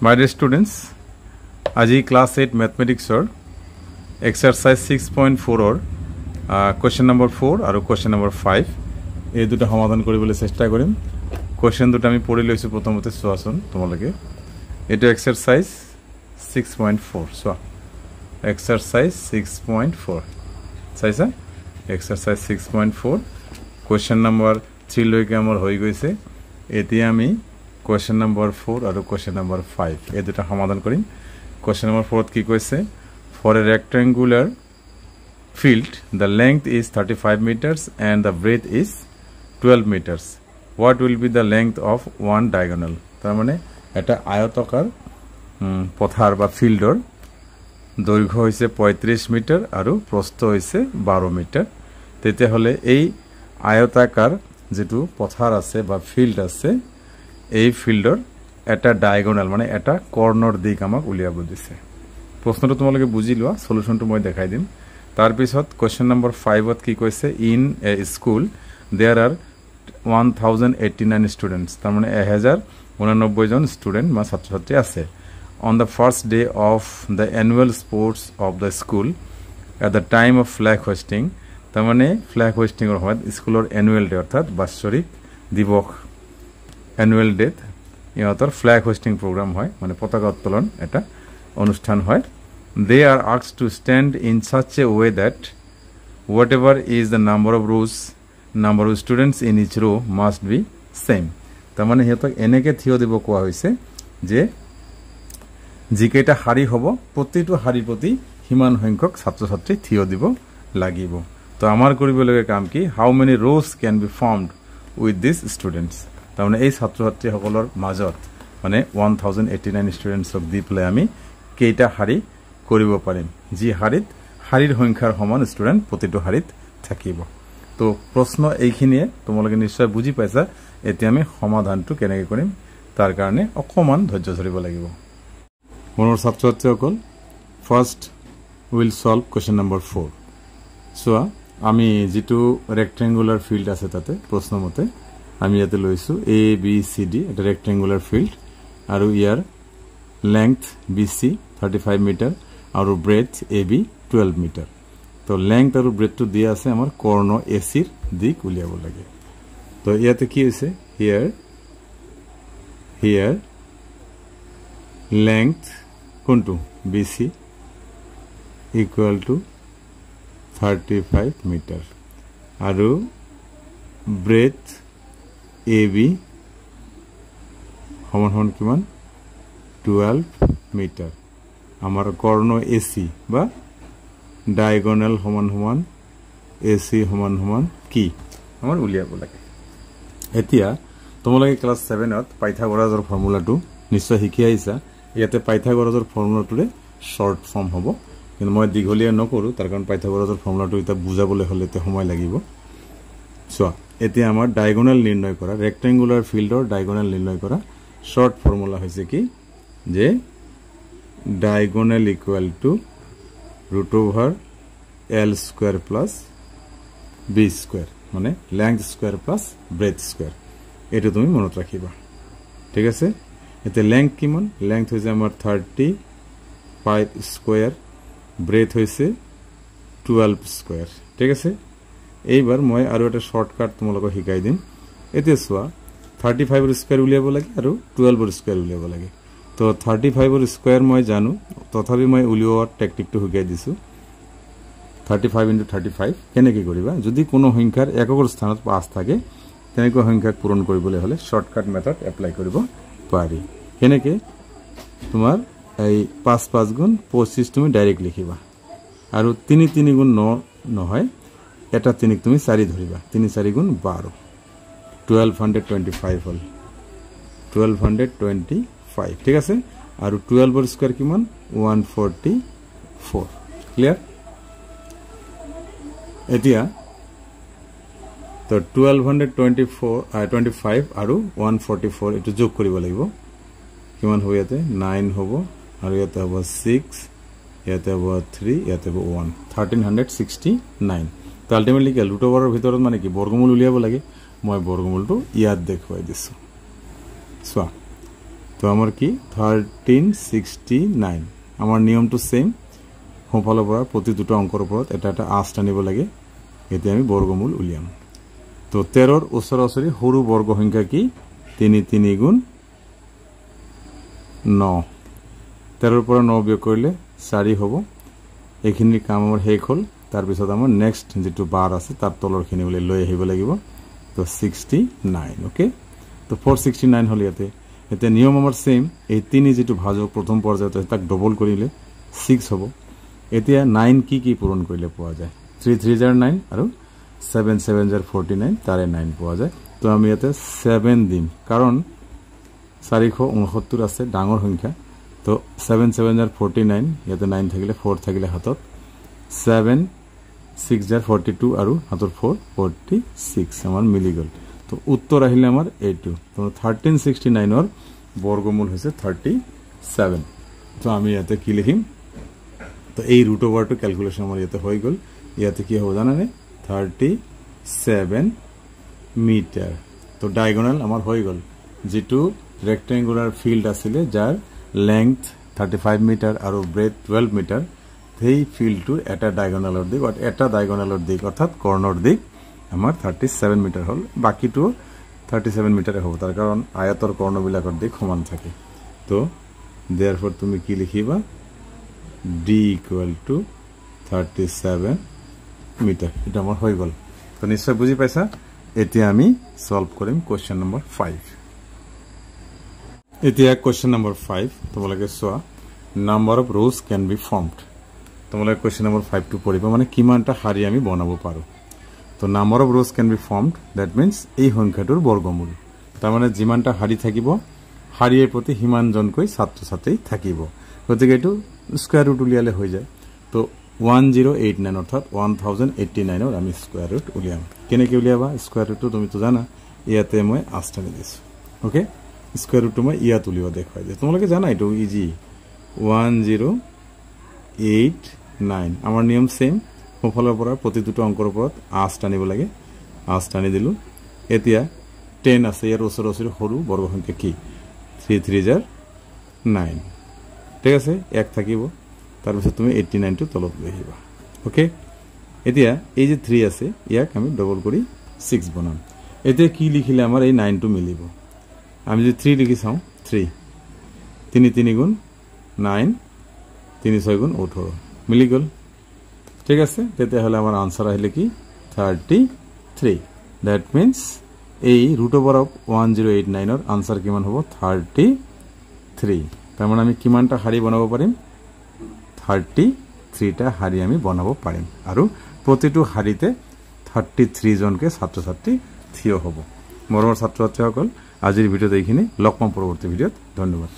My dear students, আজি class 8 mathematics or exercise 6.4 or question number 4 আৰু question number 5 এই দুটা সমাধান কৰিবলৈ চেষ্টা কৰিম। question দুটা আমি পঢ়ি লৈছো প্ৰথমতে চোৱাচোন তোমালোকে। এটা exercise 6.4 চোৱা। exercise 6.4 চাইছা? exercise 6.4 question number 3 লৈকে আমাৰ হৈ গৈছে। এতিয়া আমি question number 4 আৰু question number 5 এই দুটা সমাধান কৰিম। question number 4 কি কৈছে? For a rectangular field the length is 35 meters and the breadth is 12 meters. What will be the length of one diagonal? তার মানে এটা আয়তাকার পথার বা ফিল্ডৰ দৈৰ্ঘ্য হৈছে 35 মিটাৰ আৰু প্ৰস্থ হৈছে 12 মিটাৰ। তেতিয়া হলে এই আয়তাকাৰ যেটো পথাৰ আছে বা ফিল্ড আছে এই ফিল্ডৰ এটা ডায়াগোনাল মানে এটা কৰ্ণৰ দিক আমাক উলিয়াব দিছে। প্ৰশ্নটো তোমালোকে বুজি লোৱা, সলিউশনটো মই দেখাই দিম। তাৰ পিছত কোৱেশ্চন নম্বৰ 5 ত কি কৈছে? In a school there are 1089 students, তার মানে 1089 জন স্টুডেন্ট বা ছাত্রছাত্রী আছে। On the first day of the annual sports of the school at the time of flag hoisting, তার মানে ফ্ল্যাগ হোস্টিংৰ সময়ত স্কুলৰ এনুৱেল ডে অৰ্থাৎ বাৎসৰিক দিৱস এনুৱেল ডে ইহঁতৰ ফ্ল্যাগ হোস্টিং প্রোগ্রাম হয়, মানে পতাকা উত্তোলন এটা অনুষ্ঠান হয়। They are asked to stand in such a way that whatever is the number of students in each row must be same. তার মানে সিহঁতক এনেকে থিয় দিব কোৱা হৈছে যে যিকেইটা শাৰী হ'ব প্ৰতিটো শাৰী প্ৰতি সমান সংখ্যক ছাত্ৰ-ছাত্ৰী থিয় দিব লাগিব। তো আমাৰ কৰিবলগীয়া কাম কি? হাউ many rows can be formed with these students? তার মানে এই ছাত্র-ছাত্রী সকলৰ মাজত মানে 1089 স্টুডেন্টসক দি পেলাই আমি কেইটা শাৰী কৰিব পাৰিম, যি শাৰীৰ সংখ্যাৰ সমান স্টুডেন্ট প্ৰতিটো শাৰীত থাকিব। তো প্ৰশ্ন এইখিনিয়ে তোমালোকে নিশ্চয় বুজি পাইছা। এতিয়া আমি সমাধানটো কেনেকৈ কৰিম তাৰ কাৰণে অকমান ধৈৰ্য ধৰিব লাগিব। মনৰ ছাত্ৰ-ছাত্ৰীসকল, first will solve question number 4। চোৱা, আমি যেটো ৰেক্টেঙ্গুলাৰ ফিল্ড আছে তাতে প্ৰশ্ন মতে আমি ইয়াতে লৈছো এ বি সি ডি, এটা ৰেক্টেঙ্গুলাৰ ফিল্ড আৰু ইয়াৰ লেংথ বিসি 35 মিটাৰ আৰু ব্ৰেথ এ বি 12 মিটাৰ। তো লেংথ আৰু ব্ৰেথটো দিয়া আছে আমাৰ কৰ্ণ এচিৰ দিক উলিয়াব লাগে। তো ইয়াতে কি হৈছে? হিয়াৰ লেংথ কোনটো? বিসি ইকুয়াল টু 35 মিটাৰ আৰু ব্ৰেথ এ বি সমান সমান কিমান? 12 মিটাৰ। আমাৰ কৰ্ণ এসি বা ডায়াগোনাল সমান সমান এসি সমান সমান কি আমাৰ উলিয়াব লাগে। এতিয়া তোমালোকে ক্লাস 7 ত পাইথাগোৰাছৰ ফৰ্মুলাটো নিশ্চয় শিকি আহিছা। ইয়াতে পাইথাগোৰাছৰ ফৰ্মুলাটোৰে শৰ্ট ফৰ্ম হ'ব, কিন্তু মই দীঘলীয়া নকৰো তাৰ কাৰণ পাইথাগোৰাছৰ ফৰ্মুলাটো এটা বুজাবলৈ হলে তে সময় লাগিব। চোৱা, এতিয়া আমাৰ ডায়াগোনাল নিৰ্ণয় কৰা, ৰেক্টেঙ্গুলাৰ ফিল্ডৰ ডায়াগোনাল নিৰ্ণয় কৰা শর্ট ফর্মুলা হয়েছে কি? যে ডায়াগোনাল ইকুয়াল টু √ওভার L square plus B square, মানে length square plus breadth square. এটা তুমি মনত রাখিবা, ঠিক আছে? এতে লেংথ কিমান? লেংথ হয়েছে আমার 35 স্কয়ার, ব্রেথ হয়েছে 12 স্কয়ার, ঠিক আছে? এইবাৰ মই আৰু এটা শৰ্টকাট তোমালোকক শিকাই দিম। এতিয়া চোৱা, 35 ৰ স্কয়াৰ উলিয়াব লাগে আৰু 12 ৰ স্কয়াৰ উলিয়াব লাগে। তো 35 ৰ স্কয়াৰ মই জানো, তথাপি মই উলিওৱাৰ টেকনিকটো শিকাই দিছো। 35 * 35 কেনেকৈ কৰিবা? যদি কোনো সংখ্যাৰ এককৰ স্থানত 5 থাকে তেনেকৈ সংখ্যাক পূৰণ কৰিবলৈ হলে শৰ্টকাট মেথড এপ্লাই কৰিব পাৰি। কেনেকৈ? তোমাৰ এই 5 * 5 * 25 তুমি ডাইৰেক্ট লিখিবা আৰু 3 * 3 * 9 নহয়, এটা 3 তুমি 4 ধৰিবা, 3 * 4 * 12, 1225 হল, 1225, ঠিক আছে? আৰু 12 ৰ স্কয়াৰ কিমান? 144। ক্লিয়াৰ? এতিয়া তো 1225 আৰু 144 এটো যোগ কৰিব লাগিব। কিমান হ'ব? ইয়াতে 9 হ'ব আৰু ইয়াতে হ'ব 6, ইয়াতে হ'ব 3, ইয়াতে হ'ব 1, 1369। তো আলটিমেটলি কি √ওভাৰৰ ভিতৰত মানে কি বৰ্গমূল উলিয়াব লাগে। মই বৰ্গমূলটো ইয়াত দেখুৱাই দিছো। চোৱা, তো আমাৰ কি 1369 আমাৰ নিয়মটো সেম সোঁফালৰ পৰা প্ৰতি দুটো অংকৰ ওপৰত এটা এটা আঁচ টানিব লাগে এতিয়া আমি বৰ্গমূল উলিয়াম তো 13 ওচৰা-ওচৰি সৰু বৰ্গ সংখ্যা কি 3 3 গুণ 9 13 পৰা 9 বিয়োগ কৰিলে 4 হ'ব এইখিনি কাম আমাৰ শেষ হ'ল তাৰ পিছত আমাৰ নেক্সট যেটো বাৰ আছে তাৰ তলৰখিনি বলে লৈ আহিব লাগিব তো 69 ওকে তো 469 হল ইয়াতে এতে নিয়ম আমাৰ সেম এই 3 যেটো ভাজক প্ৰথম পৰ্যায়ত তাক ডবল কৰিলে 6 হ'ব এতিয়া 9 কি পূৰণ কৰিলে পোৱা যায় 3 3 জাৰ 9 আৰু 7 7 জাৰ 49 তাৰে 9 পোৱা যায় তো আমি ইয়াতে 7 দিম কাৰণ 469 আছে ডাঙৰ সংখ্যা তো 7 7 জাৰ 49 ইয়াতে 9 থাকিলে 4 থাকিলে হাতত 7 6 জাৰ 42 আৰু হাতৰ 4 46 আমাৰ মিলি গল তো উত্তৰ আহিলে আমাৰ এইটো তো 1369 ৰ বৰ্গমূল হৈছে 37 তো আমি ইয়াতে কি লিখিম তো এই ৰুট ওভাৰটো ক্যালকুলেশন আমাৰ ইয়াতে হৈ গল ইয়াতে কি হ'ব জানানে 37 মিটাৰ তো ডায়াগোনাল আমাৰ হৈ গল যেটো ৰেক্টেঙ্গুলাৰ ফিল্ড আছিল যাৰ লেংথ 35 মিটাৰ আৰু ব্ৰেথ 12 মিটাৰ সেই ফিল্ডটোৰ এটা ডায়াগোনালৰ দিক আৰু এটা ডায়াগোনালৰ দিক অৰ্থাৎ কৰ্ণৰ দিক আমাৰ 37 মিটাৰ হল বাকিটো 37 মিটাৰ হ'ব তাৰ কাৰণ আয়তৰ কৰ্ণবিলাকৰ দিক সমান থাকে তো therefore তুমি কি লিখিবা d = 37 মিটাৰ এটা আমাৰ হৈ গল তো নিশ্চয় বুজি পাইছা এতিয়া আমি সলভ কৰিম কোৱেশ্চন নম্বৰ 5 এতিয়া কোৱেশ্চন নম্বৰ 5 তোমালোকে চোৱা number of rows can be formed তোমালোকে কোৱেশ্চন নম্বৰ 5 টো পঢ়িবা মানে কিমানটা শাৰী আমি বনাব পাৰো তো number of rows can be formed that means এই সংখ্যাটোৰ বৰ্গমূল তাৰ মানে যিমানটা শাৰী থাকিব শাৰীৰ প্ৰতি হিমানজনকৈ ছাত্ৰ ছাত্ৰী থাকিব গতিকে এটো স্কয়াৰ ৰুট উলিয়ালে হৈ যায় তো 1089 অৰ্থাৎ 1089 ৰ আমি স্কয়াৰ ৰুট উলিয়াম কেনেকৈ উলিয়াবা স্কয়াৰ ৰুটটো তুমি তো জানা ইয়াতে মই আষ্টানি দিছো ওকে স্কয়াৰ ৰুটটো মই ইয়াত উলিয়াব দেখাই দিম তোমালোকে জানা এটো ইজি 1089 আমাৰ নিয়ম সেম সোঁফালৰ পৰা প্ৰতি দুটো অংকৰ ওপৰত আঁচ টানিব লাগে আঁচ টানি দিলো এতিয়া 10 আছে ইয়াৰ ওচৰা-ওচৰি সৰু বৰ্গ সংখ্যা কি 3 3 জাৰ 9 ঠিক আছে এক থাকিব তাৰ পিছত তুমি 89 টো তলত লৈ আহিবা ওকে এতিয়া এই যে 3 আছে ইয়াক আমি ডবল কৰি 6 বনাম এতিয়া কি লিখিলে আমাৰ এই 9 টো মিলিব আমি যদি 3 লিখি চাও 3 3 3 গুণ 9 3 6 গুণ 18 মিলি গল ঠিক আছে তেতে হলে আমাৰ আনসার আহিলে কি 33 that means এই root over of 1089 ৰ আনসাৰ কিমান হ'ব 33 তাৰ মানে আমি কিমানটা শাৰী বনাব পাৰিম 33 টা শাৰী আমি বনাব পাৰিম আৰু প্ৰতিটো শাৰীতে 33 জনকে ছাত্ৰ ছাত্ৰী থিয় হ'ব মৰমৰ ছাত্ৰ ছাত্ৰীসকল আজিৰ ভিডিঅ'ত এইখিনি লগ পাম পৰৱৰ্তী ভিডিঅ'ত ধন্যবাদ